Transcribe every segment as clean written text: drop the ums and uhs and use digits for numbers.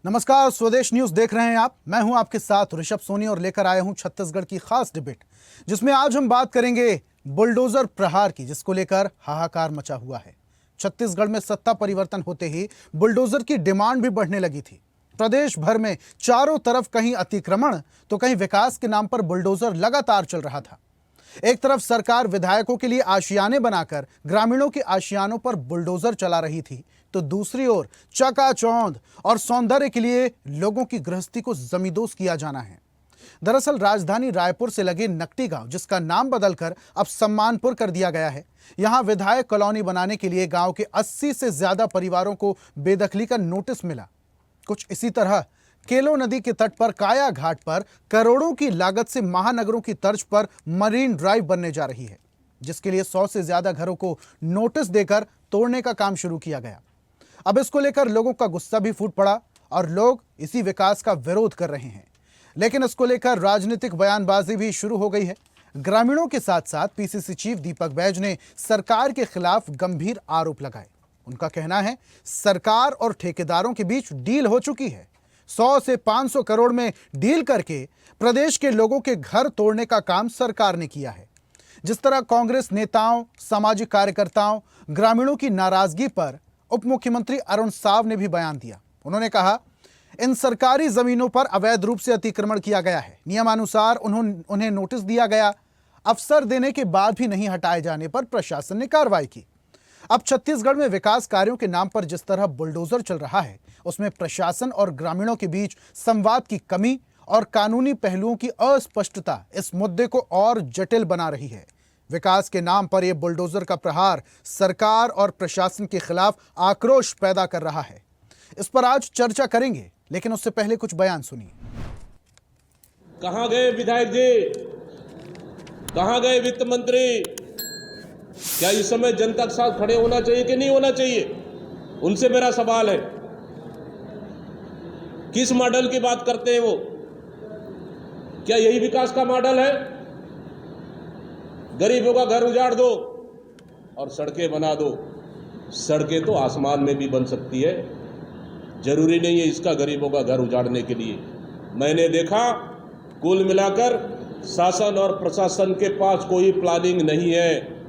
नमस्कार, स्वदेश न्यूज देख रहे हैं आप। मैं हूं आपके साथ ऋषभ सोनी और लेकर आया हूं छत्तीसगढ़ की खास डिबेट, जिसमें आज हम बात करेंगे बुलडोजर प्रहार की, जिसको लेकर हाहाकार मचा हुआ है। छत्तीसगढ़ में सत्ता परिवर्तन होते ही बुलडोजर की डिमांड भी बढ़ने लगी थी। प्रदेश भर में चारों तरफ कहीं अतिक्रमण तो कहीं विकास के नाम पर बुलडोजर लगातार चल रहा था। एक तरफ सरकार विधायकों के लिए आशियाने बनाकर ग्रामीणों के आशियानों पर बुलडोजर चला रही थी, तो दूसरी ओर चकाचौंध और सौंदर्य के लिए लोगों की गृहस्थी को जमींदोज किया जाना है। दरअसल राजधानी रायपुर से लगे नकटी गांव, जिसका नाम बदलकर अब सम्मानपुर कर दिया गया है, यहां विधायक कॉलोनी बनाने के लिए गांव के 80 से ज्यादा परिवारों को बेदखली का नोटिस मिला। कुछ इसी तरह केलो नदी के तट पर काया घाट पर करोड़ों की लागत से महानगरों की तर्ज पर मरीन ड्राइव बनने जा रही है, जिसके लिए 100 से ज्यादा घरों को नोटिस देकर तोड़ने का काम शुरू किया गया। अब इसको लेकर लोगों का गुस्सा भी फूट पड़ा और लोग इसी विकास का विरोध कर रहे हैं। लेकिन इसको लेकर राजनीतिक बयानबाजी भी शुरू हो गई है। ग्रामीणों के साथ साथ पीसीसी चीफ दीपक बैज ने सरकार के खिलाफ गंभीर आरोप लगाए। उनका कहना है सरकार और ठेकेदारों के बीच डील हो चुकी है। 100 से 500 करोड़ में डील करके प्रदेश के लोगों के घर तोड़ने का काम सरकार ने किया है। जिस तरह कांग्रेस नेताओं, सामाजिक कार्यकर्ताओं, ग्रामीणों की नाराजगी पर उप मुख्यमंत्री अरुण साव ने भी बयान दिया। उन्होंने कहा, इन सरकारी जमीनों पर अवैध रूप से अतिक्रमण किया गया है। नियमानुसार उन्हें नोटिस दिया गया। अफसर देने के बाद भी नहीं हटाए जाने पर प्रशासन ने कार्रवाई की। अब छत्तीसगढ़ में विकास कार्यों के नाम पर जिस तरह बुलडोजर चल रहा है, उसमें प्रशासन और ग्रामीणों के बीच संवाद की कमी और कानूनी पहलुओं की अस्पष्टता इस मुद्दे को और जटिल बना रही है। विकास के नाम पर यह बुलडोजर का प्रहार सरकार और प्रशासन के खिलाफ आक्रोश पैदा कर रहा है। इस पर आज चर्चा करेंगे, लेकिन उससे पहले कुछ बयान सुनिए। कहां गए विधायक जी? कहां गए वित्त मंत्री? क्या इस समय जनता के साथ खड़े होना चाहिए कि नहीं होना चाहिए? उनसे मेरा सवाल है। किस मॉडल की बात करते हैं वो? क्या यही विकास का मॉडल है? गरीबों का घर उजाड़ दो और सड़कें बना दो। सड़कें तो आसमान में भी बन सकती है, जरूरी नहीं है इसका गरीबों का घर उजाड़ने के लिए। मैंने देखा कुल मिलाकर शासन और प्रशासन के पास कोई प्लानिंग नहीं है।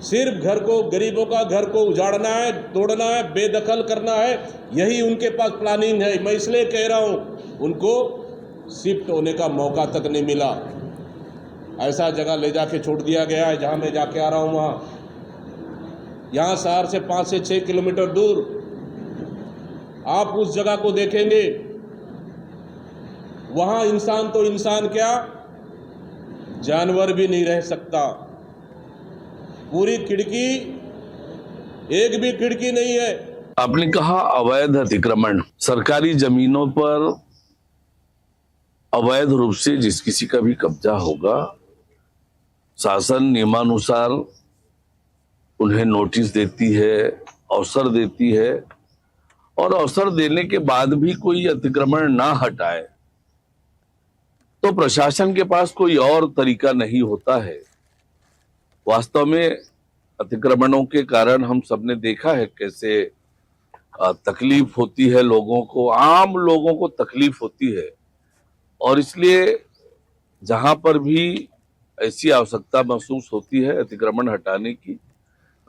सिर्फ घर को, गरीबों का घर को उजाड़ना है, तोड़ना है, बेदखल करना है, यही उनके पास प्लानिंग है। मैं इसलिए कह रहा हूं, उनको शिफ्ट होने का मौका तक नहीं मिला। ऐसा जगह ले जाके छोड़ दिया गया है। जहां मैं जाके आ रहा हूं वहां, यहां शहर से 5 से 6 किलोमीटर दूर आप उस जगह को देखेंगे, वहां इंसान तो इंसान क्या, जानवर भी नहीं रह सकता। पूरी खिड़की, एक भी खिड़की नहीं है। आपने कहा अवैध अतिक्रमण, सरकारी जमीनों पर अवैध रूप से जिस किसी का भी कब्जा होगा, शासन नियमानुसार उन्हें नोटिस देती है, अवसर देती है, और अवसर देने के बाद भी कोई अतिक्रमण ना हटाए तो प्रशासन के पास कोई और तरीका नहीं होता है। वास्तव में अतिक्रमणों के कारण हम सबने देखा है कैसे तकलीफ होती है लोगों को, आम लोगों को तकलीफ होती है, और इसलिए जहां पर भी ऐसी आवश्यकता महसूस होती है अतिक्रमण हटाने की,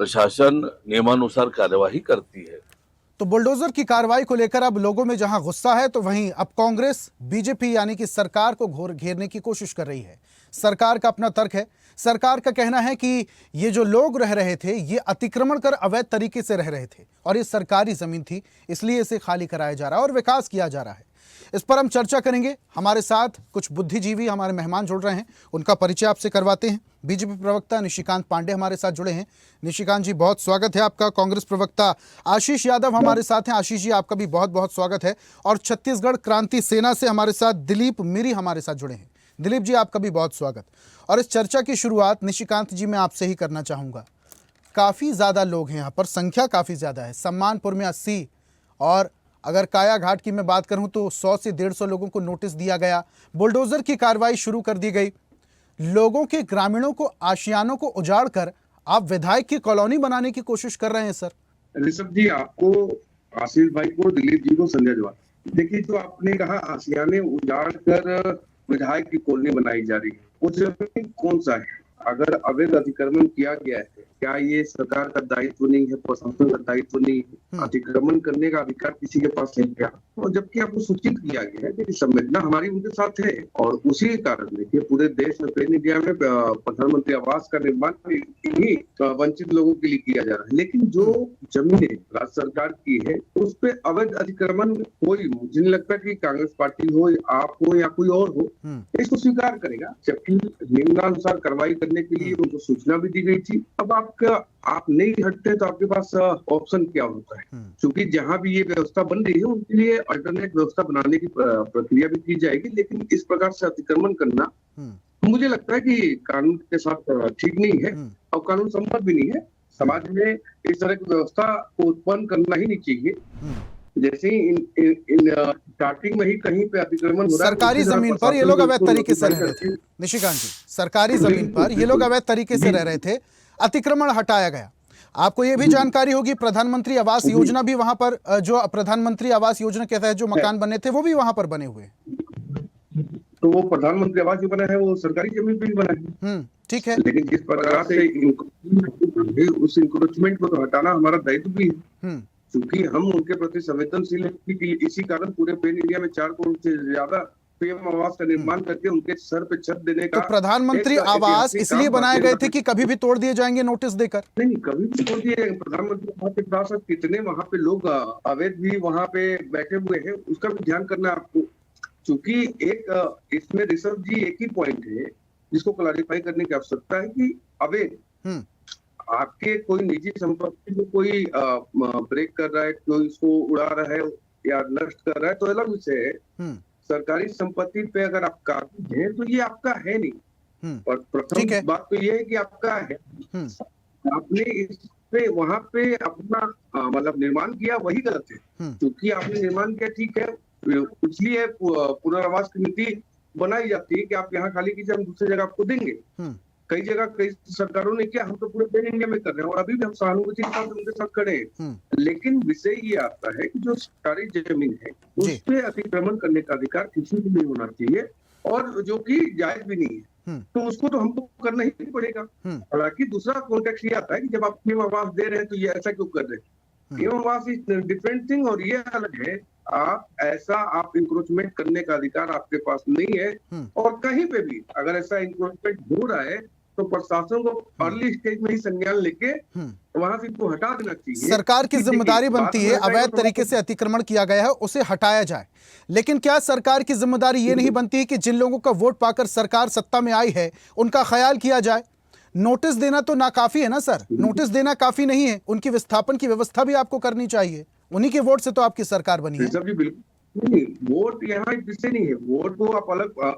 प्रशासन नियमानुसार कार्यवाही करती है। तो बुलडोजर की कार्रवाई को लेकर अब लोगों में जहां गुस्सा है, तो वहीं अब कांग्रेस बीजेपी यानी कि सरकार को घेरने की कोशिश कर रही है। सरकार का अपना तर्क है। सरकार का कहना है कि ये जो लोग रह रहे थे, ये अतिक्रमण कर अवैध तरीके से रह रहे थे और ये सरकारी जमीन थी, इसलिए इसे खाली कराया जा रहा है और विकास किया जा रहा है। इस पर हम चर्चा करेंगे। हमारे साथ कुछ बुद्धिजीवी हमारे मेहमान जुड़ रहे हैं, उनका परिचय आपसे करवाते हैं। बीजेपी प्रवक्ता निशिकांत पांडे हमारे साथ जुड़े हैं। निशिकांत जी, बहुत स्वागत है आपका। कांग्रेस प्रवक्ता आशीष यादव हमारे साथ हैं। आशीष जी, आपका भी बहुत बहुत स्वागत है। और छत्तीसगढ़ क्रांति सेना से हमारे साथ दिलीप मिरी हमारे साथ जुड़े हैं। दिलीप जी, आपका भी बहुत स्वागत। और इस चर्चा की शुरुआत निशिकांत जी मैं आपसे ही करना चाहूँगा। काफ़ी ज़्यादा लोग हैं यहाँ पर, संख्या काफ़ी ज़्यादा है। सम्मानपुर में 80 और अगर काया घाट की मैं बात करूं तो 100 से 150 लोगों को नोटिस दिया गया। बुलडोजर की कार्रवाई शुरू कर दी गई। लोगों के, ग्रामीणों को, आशियानों को उजाड़ कर आप विधायक की कॉलोनी बनाने की कोशिश कर रहे हैं सर। ऋषभ जी, आपको आशीष भाई को, दिलीप जी को, संजय जवाल। देखिए, जो आपने कहा आशियाने उजाड़ कर विधायक की कॉलोनी बनाई जा रही है, वो जमीन कौन सा है? अगर अवैध अतिक्रमण किया गया है, क्या ये सरकार का दायित्व नहीं है, प्रशासन का दायित्व नहीं है? अतिक्रमण करने का अधिकार किसी के पास है क्या? और जबकि आपको सूचित किया गया है कि संवेदना हमारी उनके साथ है, और उसी के कारण देखिए पूरे देश में, पेन इंडिया में प्रधानमंत्री आवास का निर्माण ही वंचित लोगों के लिए किया जा रहा है। लेकिन जो जमीनें राज्य सरकार की है, उस पे अवैध अतिक्रमण कोई, मुझे नहीं लगता कि कांग्रेस पार्टी हो, आप हो या कोई और हो, इसको स्वीकार करेगा। जबकि नियमानुसार कार्रवाई करने के लिए उनको सूचना भी दी गई थी। अब आप नहीं हटते तो आपके पास ऑप्शन क्या होता है? क्योंकि जहां भी ये व्यवस्था बन रही है, उनके लिए अल्टरनेट व्यवस्था बनाने की प्रक्रिया भी की जाएगी। लेकिन इस प्रकार से अतिक्रमण करना मुझे लगता है कि कानून के साथ ठीक नहीं है, और कानून सम्मत भी नहीं है। समाज में इस तरह की व्यवस्था को उत्पन्न करना ही नहीं चाहिए। जैसे इन स्टार्टिंग में ही कहीं पे अतिक्रमण हो रहा है, सरकारी जमीन पर ये लोग अवैध तरीके से रह रहे थे। निशिकांत जी, सरकारी जमीन पर ये लोग अवैध तरीके से रह रहे थे, अतिक्रमण हटाया गया। आपको ये भी जानकारी होगी, प्रधानमंत्री आवास योजना भी वहां पर, जो प्रधानमंत्री आवास योजना के तहत जो मकान बने थे वो भी वहां पर बने हुए। तो वो प्रधानमंत्री आवास जो बना है वो सरकारी जमीन पे ही बना है। ठीक है, लेकिन जिस प्रकार से उस इंक्रोचमेंट को तो हटाना हमारा दायित्व भी है, क्योंकि हम उनके प्रति संवेदनशील हैं। इसी कारण पूरे पेन इंडिया में 4 करोड़ से ज्यादा पीएम आवास का निर्माण करके उनके सर पे छत देने का। तो प्रधानमंत्री आवास इसलिए बनाए गए थे कि कभी भी तोड़ दिए जाएंगे नोटिस देकर? नहीं, कभी भी तोड़ दिए जाएंगे। प्रधानमंत्री आवास के साथ कितने वहां पे लोग अवैध भी वहां पे बैठे हुए हैं, उसका भी ध्यान करना है आपको। क्योंकि एक इसमें ऋषभ जी एक ही पॉइंट है जिसको क्लैरिफाई करने की आवश्यकता है कि अवैध आपके कोई निजी संपत्ति को कोई ब्रेक कर रहा है, कोई इसको उड़ा रहा है या नष्ट कर रहा है तो अलग विषय है। सरकारी संपत्ति पे अगर आप काबिज हैं तो ये आपका है नहीं। और प्रथम बात तो ये है कि आपका है, आपने इस पे वहां पे अपना मतलब निर्माण किया, वही गलत है। क्योंकि आपने निर्माण किया, ठीक है, इसलिए पुनर्वास की नीति बनाई जाती है कि आप यहाँ खाली कीजिए, हम दूसरी जगह आपको देंगे। कई जगह कई सरकारों ने किया, हम तो पूरे पेन इंडिया में कर रहे हैं और अभी भी हम सहानुभूति के साथ उनके साथ खड़े हैं। लेकिन विषय ये आता है कि जो सरकारी जमीन है उस पे अतिक्रमण करने का अधिकार किसी को नहीं होना चाहिए, और जो कि जायज भी नहीं है, तो उसको तो हमको करना ही पड़ेगा। हालांकि दूसरा कॉन्टेक्स्ट ये आता है कि जब आप पीएम आवास दे रहे हैं तो ये ऐसा क्यों कर रहे हैं? पीएम आवास इज डिफरेंट थिंग, और ये अलग है। आप इंक्रोचमेंट करने का अधिकार आपके पास नहीं है, और कहीं पे भी अगर ऐसा इंक्रोचमेंट हो रहा है तो प्रशासन को अर्ली स्टेज में ही संज्ञान लेके वहां से इसको हटा देना चाहिए। सरकार की जिम्मेदारी बनती है, अवैध तरीके से अतिक्रमण किया गया है उसे हटाया जाए। लेकिन क्या सरकार की जिम्मेदारी ये नहीं बनती है कि जिन लोगों का वोट पाकर सरकार सत्ता में आई है उनका ख्याल किया जाए? नोटिस देना तो नाकाफी है ना सर, नोटिस देना काफी नहीं है, उनकी विस्थापन की व्यवस्था भी आपको करनी चाहिए। उन्हीं के वोट से तो आपकी सरकार बनी है। बिल्कुल नहीं, वोट यहाँ विषय नहीं है। वोट को आप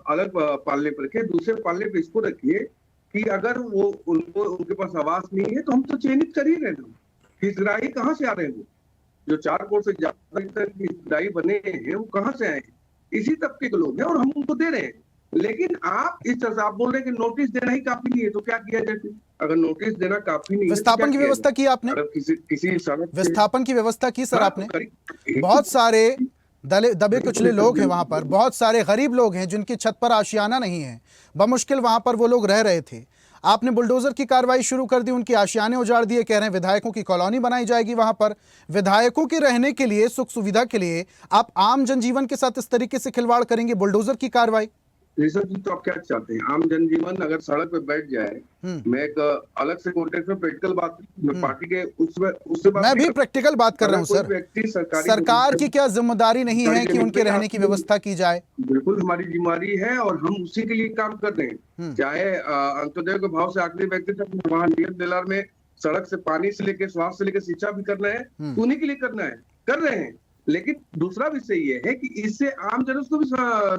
अलग पालने पर रखिए, दूसरे पालने पर इसको रखिए कि अगर वो उनके पास आवास नहीं है तो हम तो चयनित कर ही रहे हैं। हितग्राही कहाँ से आ रहे हैं? जो 4 करोड़ से ज्यादा हितग्राही बने हैं वो कहाँ से आए? इसी तबके के लोग हैं और हम उनको दे रहे हैं। लेकिन आप इस तरह से आप बोल रहे हैं कि नोटिस देना ही काफी नहीं है, तो क्या किया जाए? अगर नोटिस देना काफी नहीं है, विस्थापन की व्यवस्था की आपने? किसी विस्थापन की व्यवस्था की सर आपने? बहुत सारे दबे कुचले लोग हैं वहां पर, बहुत सारे गरीब लोग हैं जिनकी छत पर आशियाना नहीं है, बमुश्किल वहां पर वो लोग रह रहे थे। आपने बुलडोजर की कार्रवाई शुरू कर दी, उनके आशियाने उजाड़ दिए, कह रहे हैं विधायकों की कॉलोनी बनाई जाएगी वहां पर। विधायकों के रहने के लिए, सुख सुविधा के लिए आप आम जनजीवन के साथ इस तरीके से खिलवाड़ करेंगे? बुलडोजर की कार्रवाई ऋषभ जी, तो आप क्या चाहते हैं? आम जनजीवन अगर सड़क पे बैठ जाए, मैं एक अलग से कॉन्टेक्स्ट में प्रैक्टिकल बात, मैं पार्टी के उससे मैं भी प्रैक्टिकल बात कर रहा हूँ सर। सरकार की क्या जिम्मेदारी नहीं है कि उनके रहने की व्यवस्था की जाए? बिल्कुल हमारी जिम्मेदारी है और हम उसी के लिए काम कर रहे हैं। चाहे अंत्योदय के भाव से आखिरी व्यक्ति तक, वहाँ नियत में सड़क से पानी से लेकर स्वास्थ्य से लेकर शिक्षा भी करना है, तो उन्हीं के लिए करना है, कर रहे हैं। लेकिन दूसरा विषय ये है कि इससे आम जन को भी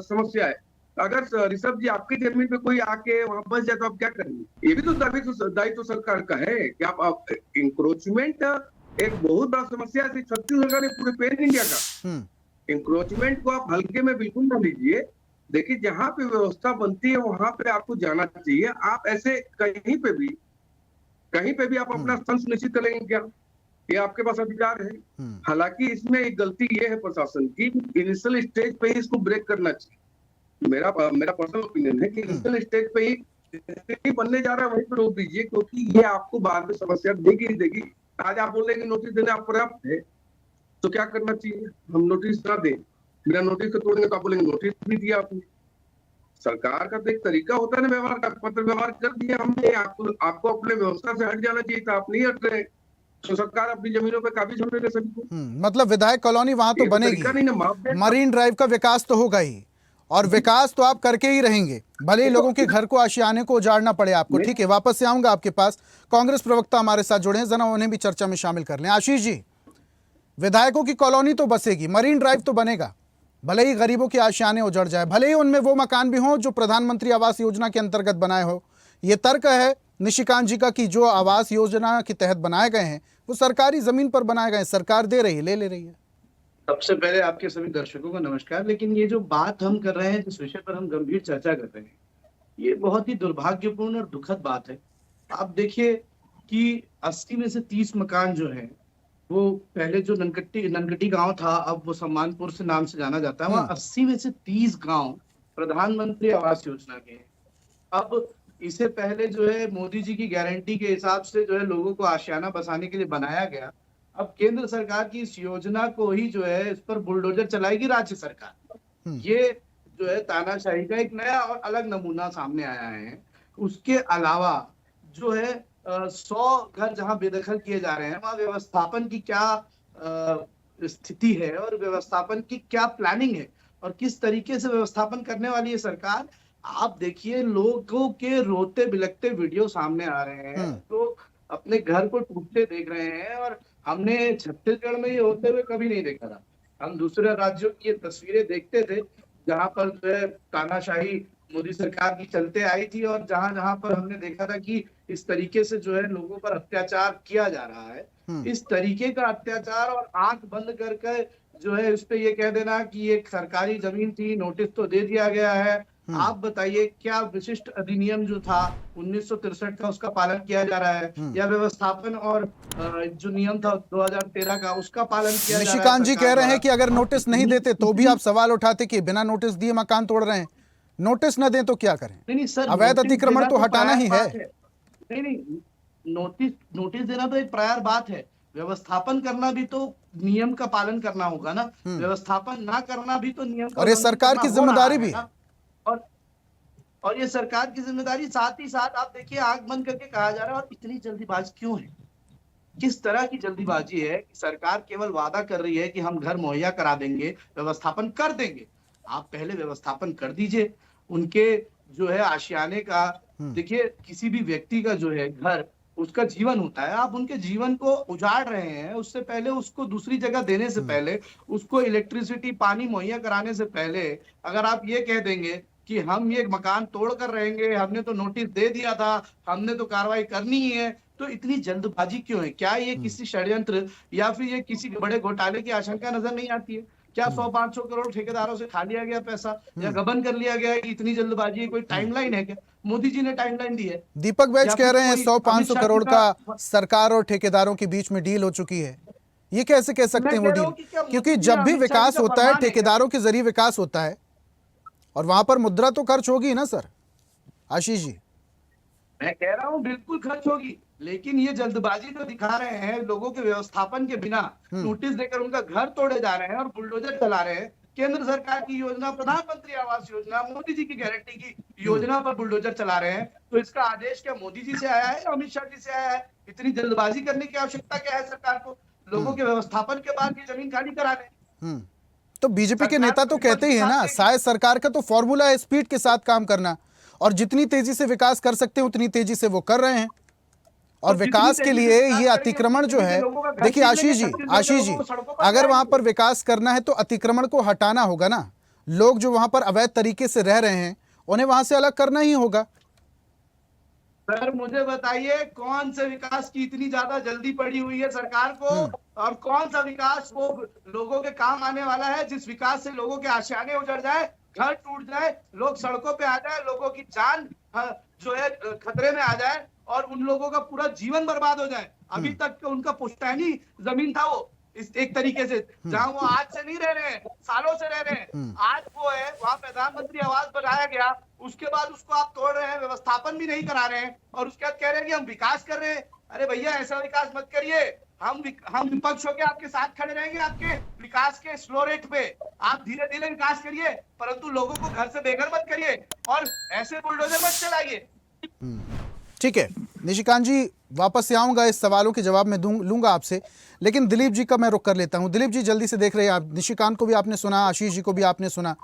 समस्या है। अगर ऋषभ जी आपकी जमीन पे कोई आके वहां बस जाए तो आप क्या करेंगे? ये भी तो दायित्व सरकार का है कि आप इंक्रोचमेंट एक बहुत बड़ा समस्या है छत्तीसगढ़ ने, पूरे पेन इंडिया का। इंक्रोचमेंट को आप हल्के में बिल्कुल ना लीजिए। देखिए, जहां पे व्यवस्था बनती है वहां पे आपको जाना चाहिए। आप ऐसे कहीं पे भी आप अपना स्थान सुनिश्चित करेंगे क्या? ये आपके पास अधिकार है। हालांकि इसमें एक गलती ये है प्रशासन की, इनिशियल स्टेज पे ही इसको ब्रेक करना चाहिए। मेरा पर्सनल ओपिनियन है कि इनिशियल स्टेज पे ही बनने जा रहा है वहीं पर रोक दीजिए, क्योंकि ये आपको बाद में समस्या देगी ही देगी। आज आप बोलेंगे नोटिस देने आप पर्याप्त है, तो क्या करना चाहिए? हम नोटिस ना दें, बिना नोटिस के तोड़ेंगे तो आप बोलेंगे नोटिस भी दिया आपने। सरकार का तो एक तरीका होता है ना व्यवहार का, पत्र व्यवहार कर दिया हमने, आपको अपने व्यवस्था से हट जाना चाहिए था, आप नहीं हट रहे, तो सरकार अपनी जमीनों पे काबिज होने दे सभी को। मतलब विधायक कॉलोनी वहां तो बनेगी, नहीं ना, मापदंड मरीन ड्राइव का विकास तो होगा ही, और विकास तो आप करके ही रहेंगे, भले ही लोगों के घर को आशियाने को उजाड़ना पड़े आपको। ठीक है, वापस से आऊंगा आपके पास। कांग्रेस प्रवक्ता हमारे साथ जुड़े हैं, जरा उन्हें भी चर्चा में शामिल कर लें। आशीष जी, विधायकों की कॉलोनी तो बसेगी, मरीन ड्राइव तो बनेगा, भले ही गरीबों के आशियाने उजड़ जाए, भले ही उनमें वो मकान भी हों जो प्रधानमंत्री आवास योजना के अंतर्गत बनाए हो। ये तर्क है निशिकांत जी का कि जो आवास योजना के तहत बनाए गए हैं वो सरकारी जमीन पर बनाए गए हैं, सरकार दे रही है, ले रही है। सबसे पहले आपके सभी दर्शकों को नमस्कार। लेकिन ये जो बात हम कर रहे हैं, जिस विषय पर हम गंभीर चर्चा कर रहे हैं, ये बहुत ही दुर्भाग्यपूर्ण और दुखद बात है। आप देखिए कि 80 में से 30 मकान जो है, वो पहले जो ननकटी गांव था, अब वो सम्मानपुर से नाम से जाना जाता है, वहाँ 80 में से 30 गांव प्रधानमंत्री आवास योजना के हैं। अब इससे पहले जो है मोदी जी की गारंटी के हिसाब से जो है लोगों को आशियाना बसाने के लिए बनाया गया। अब केंद्र सरकार की इस योजना को ही जो है इस पर बुलडोजर चलाएगी राज्य सरकार। ये जो है तानाशाही का एक नया और अलग नमूना सामने आया है। उसके अलावा जो है 100 घर जहां बेदखल किए जा रहे हैं, वहां व्यवस्थापन की क्या स्थिति है और व्यवस्थापन की क्या प्लानिंग है और किस तरीके से व्यवस्थापन करने वाली है सरकार। आप देखिए, लोगों के रोते बिलखते वीडियो सामने आ रहे हैं, तो अपने घर को टूटते देख रहे हैं, और हमने छत्तीसगढ़ में ये होते हुए कभी नहीं देखा था। हम दूसरे राज्यों की ये तस्वीरें देखते थे जहां पर जो है तानाशाही मोदी सरकार की चलते आई थी, और जहां पर हमने देखा था कि इस तरीके से जो है लोगों पर अत्याचार किया जा रहा है। इस तरीके का अत्याचार और आंख बंद करके जो है इस पे ये कह देना कि ये सरकारी जमीन थी, नोटिस तो दे दिया गया है। आप बताइए, क्या विशिष्ट अधिनियम जो था 1963 का उसका पालन किया जा रहा है, या व्यवस्थापन और जो नियम था 2013 का उसका पालन किया जा रहा है? निशिकांत जी कह रहे हैं कि अगर नोटिस नहीं देते तो भी आप सवाल उठाते कि बिना नोटिस दिए मकान तोड़ रहे हैं, नोटिस न दें तो क्या करें? नहीं सर, अवैध अतिक्रमण तो हटाना ही है। नहीं, नोटिस देना तो एक प्रायर बात है, व्यवस्थापन करना भी तो नियम का पालन करना होगा ना। व्यवस्थापन ना करना भी तो नियम का, और ये सरकार की जिम्मेदारी भी है। और ये सरकार की जिम्मेदारी, साथ ही साथ आप देखिए आंख बंद करके कहा जा रहा है। और इतनी जल्दीबाजी क्यों है? किस तरह की जल्दीबाजी है कि सरकार केवल वादा कर रही है कि हम घर मुहैया करा देंगे, व्यवस्थापन कर देंगे। आप पहले व्यवस्थापन कर दीजिए उनके जो है आशियाने का। देखिए, किसी भी व्यक्ति का जो है घर, उसका जीवन होता है। आप उनके जीवन को उजाड़ रहे हैं, उससे पहले उसको दूसरी जगह देने से पहले, उसको इलेक्ट्रिसिटी पानी मुहैया कराने से पहले अगर आप ये कह देंगे कि हम ये मकान तोड़ कर रहेंगे, हमने तो नोटिस दे दिया था, हमने तो कार्रवाई करनी ही है, तो इतनी जल्दबाजी क्यों है? क्या ये किसी षड्यंत्र या फिर ये किसी बड़े घोटाले की आशंका नजर नहीं आती है? क्या 100-500 करोड़ ठेकेदारों से खा लिया गया पैसा, या गबन कर लिया गया है कि इतनी जल्दबाजी है? कोई टाइमलाइन है क्या? मोदी जी ने टाइमलाइन दी है। दीपक बैज कह रहे हैं 100-500 करोड़ का सरकार और ठेकेदारों के बीच में डील हो चुकी है। ये कैसे कह सकते हैं वो डील? क्योंकि जब भी विकास होता है ठेकेदारों के जरिए विकास होता है, और वहां पर मुद्रा तो खर्च होगी ना सर। आशीष जी, मैं कह रहा हूं बिल्कुल खर्च होगी, लेकिन ये जल्दबाजी जो दिखा रहे हैं, लोगों के व्यवस्थापन के बिना नोटिस देकर उनका घर तोड़े जा रहे हैं और बुलडोजर चला रहे हैं। केंद्र सरकार की योजना, प्रधानमंत्री आवास योजना, मोदी जी की गारंटी की योजना पर बुलडोजर चला रहे हैं, तो इसका आदेश क्या मोदी जी से आया है, अमित शाह जी से आया है? इतनी जल्दबाजी करने की आवश्यकता क्या है सरकार को? लोगों के व्यवस्थापन के बाद ये जमीन खाली कराने। तो बीजेपी के नेता तो कहते ही है ना, शायद सरकार का तो फॉर्मूला है स्पीड के साथ काम करना, और जितनी तेजी से विकास कर सकते हैं उतनी तेजी से वो कर रहे हैं। और विकास के लिए ये अतिक्रमण जो है, देखिए आशीष जी, अगर वहां पर विकास करना है तो अतिक्रमण को हटाना होगा ना। लोग जो वहां पर अवैध तरीके से रह रहे हैं उन्हें वहां से अलग करना ही होगा। सर मुझे बताइए, कौन से विकास की इतनी ज्यादा जल्दी पड़ी हुई है सरकार को, और कौन सा विकास वो लोगों के काम आने वाला है, जिस विकास से लोगों के आशियाने उजड़ जाए, घर टूट जाए, लोग सड़कों पे आ जाए, लोगों की जान जो है खतरे में आ जाए? और उन लोगों का पूरा जीवन बर्बाद हो जाए। अभी तक उनका पुश्तैनी जमीन था वो, इस एक तरीके से, जहां वो आज से नहीं रह रहे हैं, सालों से रह रहे हैं। आज वो है वहां प्रधानमंत्री आवास बनाया गया, उसके बाद उसको आप तोड़ रहे हैं, व्यवस्थापन भी नहीं करा रहे हैं, और उसके बाद कह रहे हैं कि हम विकास कर रहे हैं। अरे भैया, ऐसा विकास मत करिए। हम विपक्ष होकर आपके साथ खड़े रहेंगे, आपके विकास के स्लो रेट पे। आप धीरे धीरे विकास करिए, परंतु लोगों को घर से बेघर मत करिए और ऐसे बुलडोजर मत चलाइए। ठीक है निशिकांत जी, वापस से आऊंगा, इस सवालों के जवाब मैं लूंगा आपसे, लेकिन दिलीप जी का मैं रुक कर लेता हूं। दिलीप जी जल्दी से देख रहे हैं आप, निशिकांत को भी आपने सुना, आशीष जी को भी आपने सुना।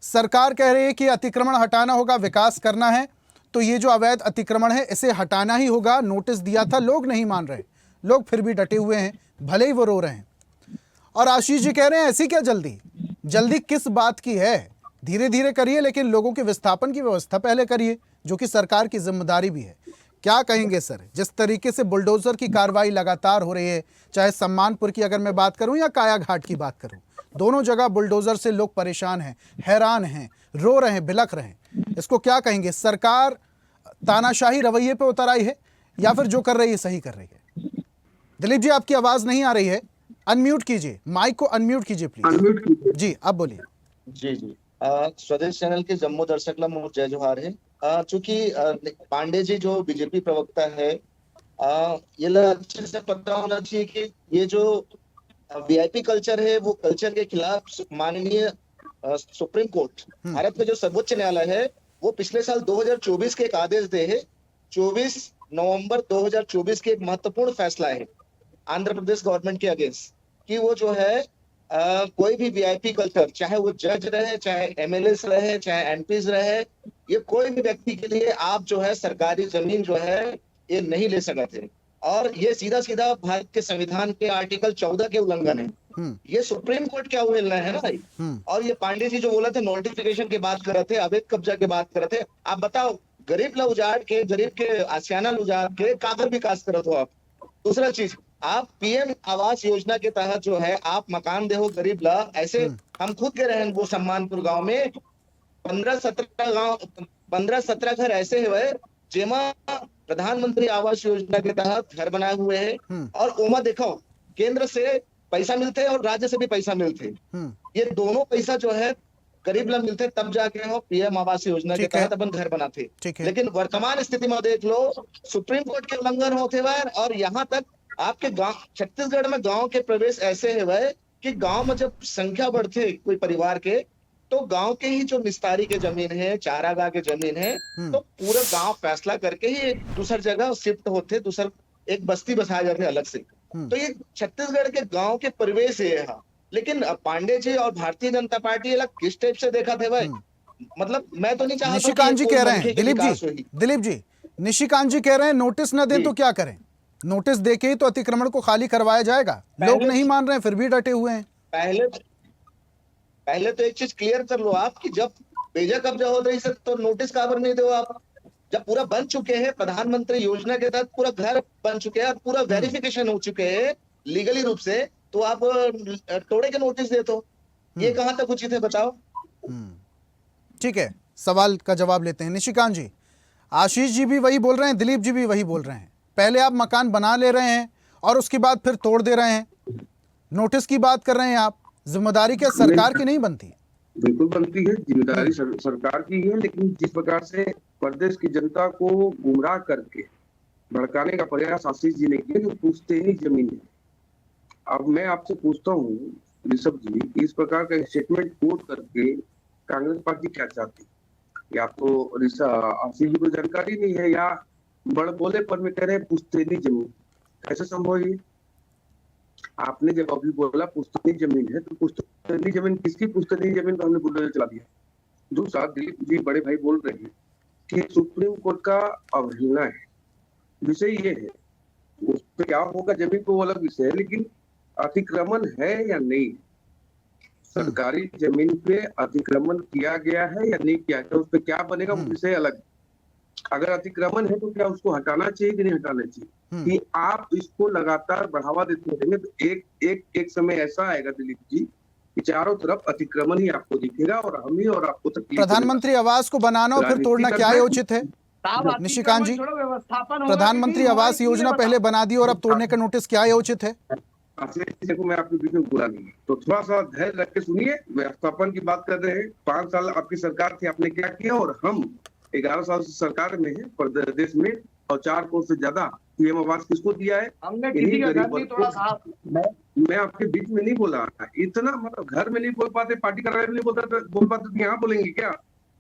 सरकार कह रही है कि अतिक्रमण हटाना होगा, विकास करना है तो ये जो अवैध अतिक्रमण है इसे हटाना ही होगा। नोटिस दिया था, लोग नहीं मान रहे, लोग फिर भी डटे हुए हैं, भले ही वो रो रहे हैं। और आशीष जी कह रहे हैं ऐसी क्या जल्दी, जल्दी किस बात की है, धीरे धीरे करिए लेकिन लोगों के विस्थापन की व्यवस्था पहले करिए, जो कि सरकार की जिम्मेदारी भी है। क्या कहेंगे सर, जिस तरीके से बुलडोजर की कार्रवाई लगातार हो रही है, चाहे सम्मानपुर की अगर मैं बात करूं या कायाघाट की बात करूं, दोनों जगह बुलडोजर से लोग परेशान हैं, हैरान हैं, रो रहे हैं, बिलख रहे हैं, इसको क्या कहेंगे? सरकार तानाशाही रवैये पे उतर आई है या फिर जो कर रही है सही कर रही है? दिलीप जी आपकी आवाज नहीं आ रही है, अनम्यूट कीजिए, माइक को अनम्यूट कीजिए प्लीज। अनम्यूट कीजिए जी अब बोलिए। जी जी स्वदेश चैनल के जम्मू दर्शकला मोर जय जोहार है। चूंकि पांडे जी जो बीजेपी प्रवक्ता है, ये अच्छे से पता होना चाहिए कि ये जो वीआईपी कल्चर है वो कल्चर के खिलाफ माननीय सुप्रीम कोर्ट, भारत में जो सर्वोच्च न्यायालय है, वो पिछले साल 2024 के एक आदेश दे है। 24 नवंबर 2024 के एक महत्वपूर्ण फैसला है आंध्र प्रदेश गवर्नमेंट के अगेंस्ट, कि वो जो है कोई भी वीआईपी कल्चर, चाहे वो जज रहे, चाहे एमएलएस रहे, चाहे एमपीज रहे, ये कोई भी व्यक्ति के लिए आप जो है सरकारी जमीन जो है ये नहीं ले सकते। और ये सीधा सीधा भारत के संविधान के आर्टिकल 14 के उल्लंघन है। ये सुप्रीम कोर्ट क्या बोल रहा है ना भाई। और ये पांडे जी जो बोला थे नोटिफिकेशन की बात कर रहे थे, अवैध कब्जा की बात कर रहे थे, आप बताओ गरीब ला उजाड़ के, गरीब के आसियाना उजाड़ के कागर विकास करत हो आप। दूसरा चीज, आप पीएम आवास योजना के तहत जो है आप मकान दे हो गरीब ला, ऐसे हम खुद के रहे वो सम्मानपुर गांव में 15-17 घर ऐसे है जेमा प्रधानमंत्री आवास योजना के तहत घर बनाए हुए हैं। और ओमा देखो केंद्र से पैसा मिलते हैं और राज्य से भी पैसा मिलते हैं। ये दोनों पैसा जो है गरीब लोग मिलते तब जाके हो पीएम आवास योजना के तहत अपन घर बनाते। लेकिन वर्तमान स्थिति में देख लो, सुप्रीम कोर्ट के उल्लंघन होते हुए, और यहाँ तक आपके गांव छत्तीसगढ़ में गांव के प्रवेश ऐसे है वह कि गांव में जब संख्या बढ़ते कोई परिवार के, तो गांव के ही जो निस्तारी के जमीन है, चारागाह के जमीन है, तो पूरा गांव फैसला करके ही एक दूसर जगह शिफ्ट होते, दूसर एक बस्ती बसाया जाते अलग से। तो ये छत्तीसगढ़ के गांव के परिवेश है यहाँ। लेकिन पांडे जी और भारतीय जनता पार्टी अलग किस टाइप से देखा थे भाई, मतलब मैं तो नहीं चाहता। निशिकांत जी कह रहे हैं, दिलीप जी निशिकांत जी कह रहे हैं नोटिस न दें तो क्या करें? नोटिस देके ही तो अतिक्रमण को खाली करवाया जाएगा। लोग नहीं मान रहे हैं फिर भी डटे हुए हैं। पहले तो एक चीज क्लियर कर लो आप कि जब बेजा कब्जा हो रही है तो नोटिस काबर नहीं दो आप? जब पूरा बन चुके हैं, प्रधानमंत्री योजना के तहत पूरा घर बन चुके हैं और पूरा वेरिफिकेशन हो चुके हैं लीगली रूप से, तो आप तोड़े के नोटिस दे दो। ये कहां तक उचित है बताओ? ठीक है, सवाल का जवाब लेते हैं। निशिकांत जी, आशीष जी भी वही बोल रहे हैं, दिलीप जी भी वही बोल रहे हैं। पहले आप मकान बना ले रहे हैं और उसके बाद फिर तोड़ दे रहे हैं, नोटिस की बात कर रहे हैं आप। जिम्मेदारी क्या सरकार की नहीं बनती? बिल्कुल बनती है, जिम्मेदारी सरकार की है, लेकिन जिस प्रकार से प्रदेश की जनता को गुमराह करके भड़काने का प्रयास आशीष जी ने किया, जो पुश्तैनी जमीन है। अब मैं आपसे पूछता हूँ ऋषभ जी, इस प्रकार का स्टेटमेंट कोट करके कांग्रेस पार्टी क्या चाहती? या तो आशीष जी को जानकारी नहीं है, या बड़ बोले पर में कह रहे हैं पुश्तैनी जमीन, कैसे संभव है? आपने जब अभी बोला पुश्तैनी जमीन है, तो पुश्तैनी जमीन किसकी पुश्तैनी जमीन पर हमने बुलडोजर चला दिया? दूसरा, दिलीप जी बड़े भाई बोल रहे हैं कि सुप्रीम कोर्ट का अवहेलना है। विषय ये है, उस पर क्या होगा जमीन को वो अलग विषय है, लेकिन अतिक्रमण है या नहीं, सरकारी जमीन पे अतिक्रमण किया गया है या नहीं किया गया, उस पर क्या बनेगा वो विषय अलग। अगर अतिक्रमण है तो क्या उसको हटाना चाहिए कि नहीं हटाना चाहिए? कि आप इसको लगातार बढ़ावा देते रहेंगे तो एक समय ऐसा आएगा दिलीप जी कि चारों तरफ अतिक्रमण ही आपको दिखेगा और हम ही और आपको तकलीफ। प्रधानमंत्री आवास को बनाना और फिर तोड़ना क्या उचित है? साहब, निशिकांत जी, छोड़ो, व्यवस्थापन होगा, प्रधानमंत्री क्योंकि आवास हमारी योजना चीजें पहले बना दी और अब तोड़ने का नोटिस क्या है उचित है? देखो, मैं आपके बीच में बोला नहीं, तो थोड़ा सा धैर्य रख के सुनिए। व्यवस्थापन की बात कर रहे हैं, 5 साल आपकी सरकार थी, आपने क्या किया, और हम 11 साल से सरकार में है प्रदेश में, और 4 करोड़ से ज्यादा पीएम आवास किसको दिया है? हमने किसी का घर नहीं तोड़ा साहब। मैं आपके बीच में नहीं बोला, इतना मतलब घर में नहीं बोल पाते, पार्टी कार्यालय में नहीं बोल पाते, तो यहाँ बोलेंगे क्या?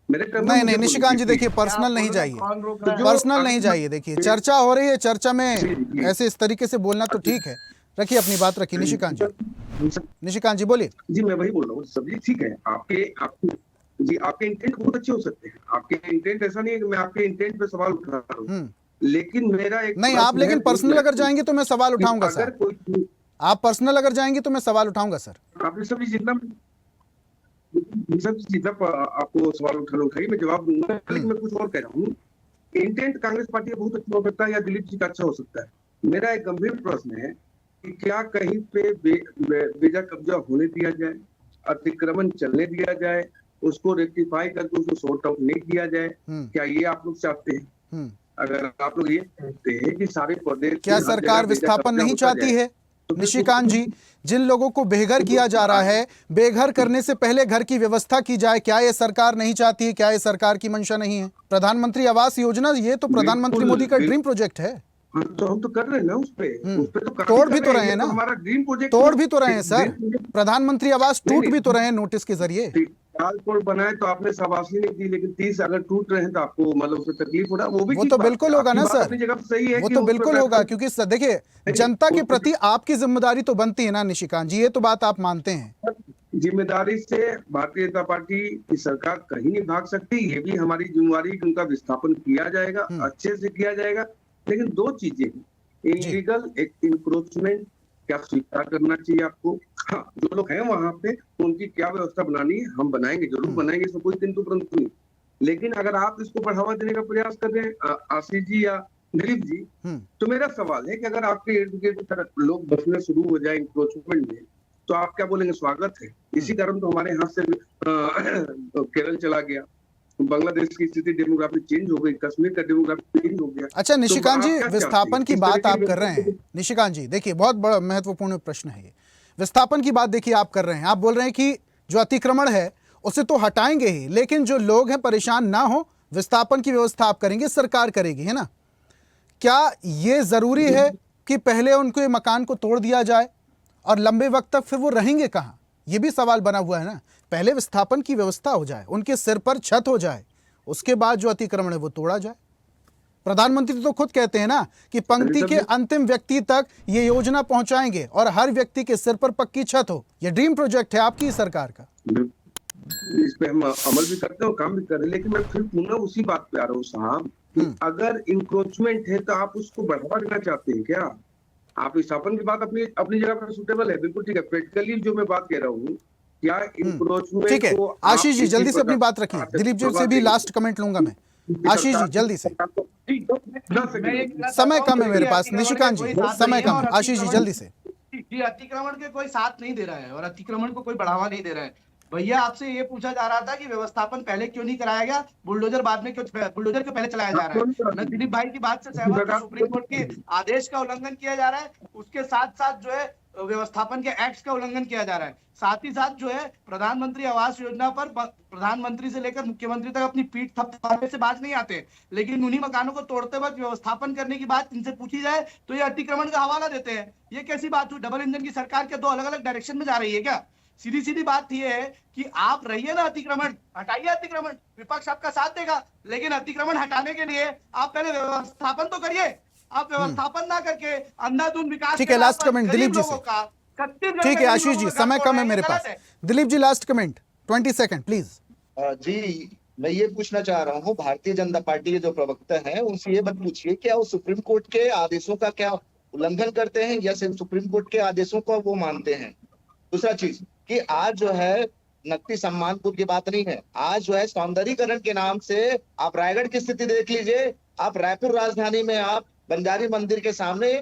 मेरे टर्म में नहीं मुझे नहीं निशिकांत जी, बोलिए, देखिए पर्सनल नहीं जाइए, पर्सनल नहीं जाइए। देखिए जी, चर्चा हो रही है, चर्चा में जी। ऐसे इस तरीके से बोलना तो ठीक है। रखिए अपनी बात रखिए निशिकांत जी। निशिकांत जी बोलिए। जी मैं वही बोल रहा हूँ, सब जी ठीक है, आपके इंटेंट बहुत अच्छे हो सकते हैं, आपके इंटेंट ऐसा नहीं है कि मैं आपके इंटेंट पे सवाल उठा रहा हूँ, लेकिन मेरा एक नहीं, आप लेकिन पर्सनल अगर जाएंगे तो मैं सवाल उठाऊंगा अगर सर। कोई, आप पर्सनल अगर जाएंगे तो मैं सवाल उठाऊंगा सर। आपने सभी जितना आपको सवाल उठाइए, मैं जवाब दूंगा, लेकिन मैं कुछ और कह रहा हूँ। इंटेंट कांग्रेस पार्टी का बहुत अच्छा हो सकता है, या दिलीप जी का अच्छा हो सकता है। मेरा एक गंभीर प्रश्न है कि क्या कहीं पे बेजा कब्जा होने दिया जाए, अतिक्रमण चलने दिया जाए, उसको रेक्टिफाई करके उसको सॉर्ट आउट नहीं किया जाए? क्या ये आप लोग चाहते हैं? अगर आप लोग ये चाहते हैं कि सारे प्रदेश, क्या सरकार विस्थापन नहीं चाहती है? निशिकांत जी, जिन लोगों को बेघर किया जा रहा है, बेघर करने से पहले घर की व्यवस्था की जाए, क्या ये सरकार नहीं चाहती है? क्या ये सरकार की मंशा नहीं है? प्रधानमंत्री आवास योजना, ये तो प्रधानमंत्री मोदी का ड्रीम प्रोजेक्ट है। तो हम तो कर रहे हैं ना, उस पे तो तोड़ भी तो रहे हैं ना, हमारा ड्रीम प्रोजेक्ट तोड़ भी तो रहे हैं सर। प्रधानमंत्री आवास टूट भी तो रहे हैं नोटिस के जरिए। कोड बनाए तो आपने शाबाशी नहीं दी, लेकिन 30 अगर टूट रहे हैं तो आपको मतलब उससे तकलीफ हो रहा है, वो तो बिल्कुल होगा ना सर, सही है, वो तो बिल्कुल होगा, क्योंकि देखिए जनता के प्रति आपकी जिम्मेदारी तो बनती है ना निशिकांत जी, ये तो बात आप मानते हैं। जिम्मेदारी से भारतीय जनता पार्टी की सरकार कहीं नहीं भाग सकती, ये भी हमारी जिम्मेदारी कि उनका विस्थापन किया जाएगा, अच्छे से किया जाएगा। लेकिन 2 चीजें, इलीगल इंक्रोचमेंट क्या स्वीकार करना चाहिए आपको। हाँ, जो लोग हैं वहां पे उनकी क्या व्यवस्था बनानी है, हम बनाएंगे, जरूर बनाएंगे, इसमें कोई किंतु परंतु नहीं। लेकिन अगर आप इसको बढ़ावा देने का प्रयास कर रहे हैं आशीष जी या दिलीप जी, तो मेरा सवाल है कि अगर आपके इर्द गिर्द लोग बसने शुरू हो जाए इंक्रोचमेंट में, तो आप क्या बोलेंगे? स्वागत है। इसी कारण तो हमारे यहाँ से केरल चला गया, बांग्लादेश की स्थिति डेमोग्राफी चेंज हो गई, कश्मीर का डेमोग्राफी चेंज हो गया। अच्छा निशिकांत जी, विस्थापन की बात आप कर रहे हैं, हैं। निशिकांत जी देखिए बहुत बड़ा महत्वपूर्ण प्रश्न है ये। विस्थापन की बात देखिए आप कर रहे हैं, आप बोल रहे हैं कि जो अतिक्रमण है उसे तो हटाएंगे ही, लेकिन जो लोग हैं परेशान ना हो, विस्थापन की व्यवस्था आप करेंगे, सरकार करेगी, है ना? क्या ये जरूरी है कि पहले उनके मकान को तोड़ दिया जाए और लंबे वक्त तक फिर वो रहेंगे कहाँ? ये भी सवाल बना हुआ है ना। पहले विस्थापन की व्यवस्था हो जाए, उनके सिर पर छत हो जाए, उसके बाद जो अतिक्रमण है वो तोड़ा जाए। प्रधानमंत्री तो खुद कहते हैं ना कि पंक्ति के अंतिम व्यक्ति तक ये योजना पहुंचाएंगे और हर व्यक्ति के सिर पर पक्की छत हो। ये ड्रीम प्रोजेक्ट है आपकी सरकार का। इस पे हम अमल भी करते हैं और काम भी कर रहे हैं, लेकिन मैं फिर पुनः उसी बात पे आ रहा हूँ साहब, अगर इंक्रोचमेंट है तो आप उसको बढ़ावा देना चाहते हैं क्या? आप विस्थापन की बात अपनी जगह पर सुटेबल है, बिल्कुल ठीक है। प्रैक्टिकली जो मैं बात कह रहा हूँ, क्या इंक्रोचमेंट, ठीक है आशीष जी जल्दी से अपनी बात रखिए, दिलीप जी से भी लास्ट कमेंट लूंगा मैं। आशीष जी जल्दी से, समय कम है मेरे पास। निशिकांत जी समय कम है, आशीष जी जल्दी से। जी, अतिक्रमण के कोई साथ नहीं दे रहा है और अतिक्रमण को कोई बढ़ावा नहीं दे रहा है। भैया आपसे ये पूछा जा रहा था कि व्यवस्थापन पहले क्यों नहीं कराया गया, बुलडोजर बाद में क्यों, बुलडोजर क्यों पहले चलाया जा रहा है। मैं दिलीप भाई की बात से सहमत हूं, सुप्रीम कोर्ट के आदेश का उल्लंघन किया जा रहा है, उसके साथ साथ जो है व्यवस्थापन के एक्ट्स का उल्लंघन किया जा रहा है। साथ ही साथ जो है प्रधानमंत्री आवास योजना पर प्रधानमंत्री से लेकर मुख्यमंत्री तक अपनी पीठ थपथपाने से बाज नहीं आते, लेकिन उन्हीं मकानों को तोड़ते वक्त व्यवस्थापन करने की बात इनसे पूछी जाए तो ये अतिक्रमण का हवाला देते हैं। ये कैसी बात हुई? डबल इंजन की सरकार के 2 अलग अलग डायरेक्शन में जा रही है क्या? सीधी सीधी बात यह है कि आप रहिए ना, अतिक्रमण हटाइए, अतिक्रमण विपक्ष आपका साथ देगा, लेकिन अतिक्रमण हटाने के लिए आप पहले व्यवस्थापन तो करिए। आप व्यवस्थापन ना करके अंधाधुंध विकास। ठीक है, लास्ट कमेंट दिलीप जी से। ठीक है आशीष जी, समय कम है मेरे पास। Dilip ji last comment 20 second please. जी मैं ये पूछना चाह रहा हूँ, भारतीय जनता पार्टी के जो प्रवक्ता हैं उनसे ये बात पूछिए, क्या वो सुप्रीम कोर्ट के आदेशों का क्या उल्लंघन करते हैं या सिर्फ सुप्रीम कोर्ट के आदेशों को वो मानते हैं? दूसरा चीज कि आज जो है नकदी सम्मानपुर की बात नहीं है, आज जो है सौंदर्यीकरण के नाम से आप रायगढ़ की स्थिति देख लीजिए। आप रायपुर राजधानी में आप बंजारी मंदिर के सामने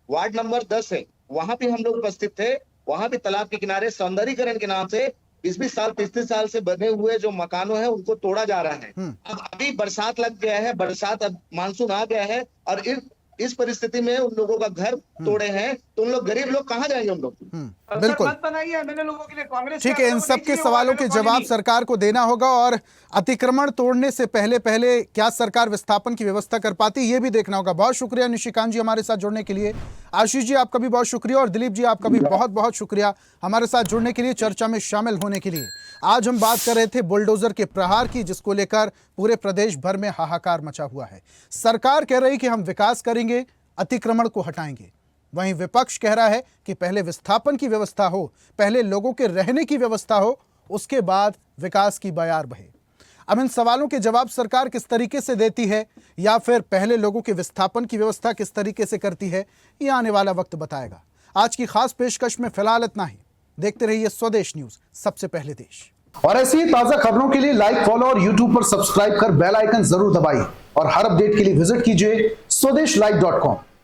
वार्ड नंबर 10 है, वहां भी हम लोग उपस्थित थे, वहां भी तालाब के किनारे सौंदर्यीकरण के नाम से 20-20 साल 30-30 साल से बने हुए जो मकानों हैं उनको तोड़ा जा रहा है। अब अभी बरसात लग गया है, बरसात अब मानसून आ गया है और इस परिस्थिति में उन लोगों का घर तोड़े हैं, तो उन लोग गरीब लोग कहाँ जाएंगे उन लोग? बिल्कुल मत बनाइए एमएलए लोगों के लिए, कांग्रेस ठीक है। इन सब के सवालों के जवाब सरकार को देना होगा और अतिक्रमण तोड़ने से पहले क्या सरकार विस्थापन की व्यवस्था कर पाती, ये भी देखना होगा। बहुत शुक्रिया निशिकांत जी हमारे साथ जुड़ने के लिए। आशीष जी आपका भी बहुत शुक्रिया और दिलीप जी आपका भी बहुत बहुत शुक्रिया हमारे साथ जुड़ने के लिए, चर्चा में शामिल होने के लिए। आज हम बात कर रहे थे बुलडोजर के प्रहार की, जिसको लेकर पूरे प्रदेश भर में हाहाकार मचा हुआ है। सरकार कह रही कि हम विकास करेंगे, अतिक्रमण को हटाएंगे। वहीं विपक्ष कह रहा है कि पहले विस्थापन की व्यवस्था हो, पहले लोगों के रहने की व्यवस्था हो, उसके बाद विकास की बयार बहे। अब इन सवालों के जवाब सरकार किस तरीके से देती है या फिर पहले लोगों के विस्थापन की व्यवस्था किस तरीके से करती है, ये आने वाला वक्त बताएगा। आज की खास पेशकश में फिलहाल इतना ही। देखते रहिए स्वदेश न्यूज, सबसे पहले देश। और ऐसी ही ताजा खबरों के लिए लाइक, फॉलो और यूट्यूब पर सब्सक्राइब कर बेल आइकन जरूर दबाइए और हर अपडेट के लिए विजिट कीजिए स्वदेशलाइव.com।